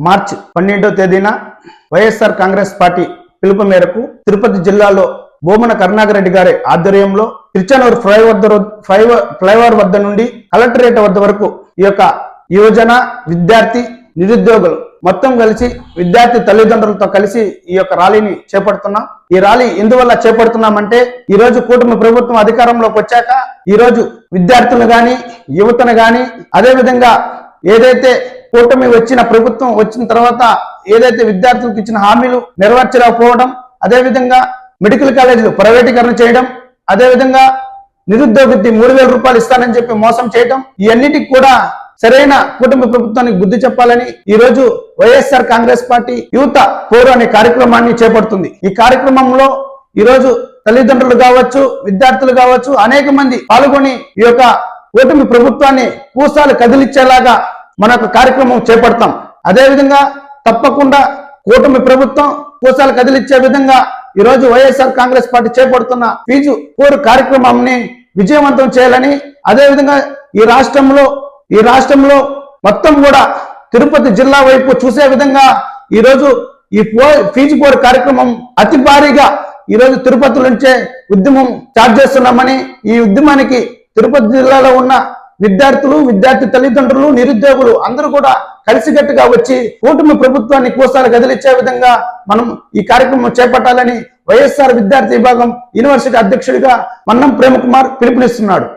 మార్చి 12వ తేదీన వైఎస్ఆర్ కాంగ్రెస్ పార్టీ పిలుపు మేరకు తిరుపతి జిల్లాలో బోమన కరుణాకరెడ్డి గారి ఆధ్వర్యంలో తిరుచానూరు ఫ్లైఓవర్ వద్ద నుండి కలెక్టరేట్ వద్ద వరకు ఈ యొక్క యువజన విద్యార్థి నిరుద్యోగులు మొత్తం కలిసి విద్యార్థి తల్లిదండ్రులతో కలిసి ఈ యొక్క ర్యాలీని చేపడుతున్నాం. ఈ ర్యాలీ ఎందువల్ల చేపడుతున్నామంటే ఈ రోజు కూటమి ప్రభుత్వం అధికారంలోకి వచ్చాక ఈ రోజు విద్యార్థులు గాని యువతను గాని అదే విధంగా ఏదైతే కూటమి వచ్చిన ప్రభుత్వం వచ్చిన తర్వాత ఏదైతే విద్యార్థులకు ఇచ్చిన హామీలు నెరవేర్చలేకపోవడం, అదే విధంగా మెడికల్ కాలేజీలు ప్రైవేటీకరణ చేయడం, అదే విధంగా నిరుద్యోగికి 3,000 రూపాయలు ఇస్తానని చెప్పి మోసం చేయడం, ఇవన్నిటికి కూడా సరైన కూటమి ప్రభుత్వానికి బుద్ధి చెప్పాలని ఈ రోజు వైఎస్ఆర్ కాంగ్రెస్ పార్టీ యువత పోరు అనే కార్యక్రమాన్ని చేపడుతుంది. ఈ కార్యక్రమంలో ఈ రోజు తల్లిదండ్రులు కావచ్చు, విద్యార్థులు కావచ్చు, అనేక మంది పాల్గొని ఈ యొక్క కూటమి ప్రభుత్వాన్ని పూసాలు కదిలిచ్చేలాగా మన కార్యక్రమం చేపడతాం. అదే విధంగా తప్పకుండా కూటమి ప్రభుత్వం పూసాలు కదిలిచ్చే విధంగా ఈ రోజు వైఎస్ఆర్ కాంగ్రెస్ పార్టీ చేపడుతున్న ఫీజు పోరు కార్యక్రమాన్ని విజయవంతం చేయాలని, అదే విధంగా ఈ రాష్ట్రంలో మొత్తం కూడా తిరుపతి జిల్లా వైపు చూసే విధంగా ఈ రోజు ఈ ఫీజు పోరు కార్యక్రమం అతి భారీగా ఈ రోజు తిరుపతి నుంచే ఉద్యమం స్టార్ట్ చేస్తున్నామని, ఈ ఉద్యమానికి తిరుపతి జిల్లాలో ఉన్న విద్యార్థులు, విద్యార్థి తల్లిదండ్రులు, నిరుద్యోగులు అందరూ కూడా కలిసికట్టుగా వచ్చి కూటమి ప్రభుత్వాన్ని కోసాలు కదిలిచ్చే విధంగా మనం ఈ కార్యక్రమం చేపట్టాలని వైఎస్ఆర్ విద్యార్థి విభాగం యూనివర్సిటీ అధ్యక్షుడిగా మన్నం ప్రేమకుమార్ పిలుపునిస్తున్నాడు.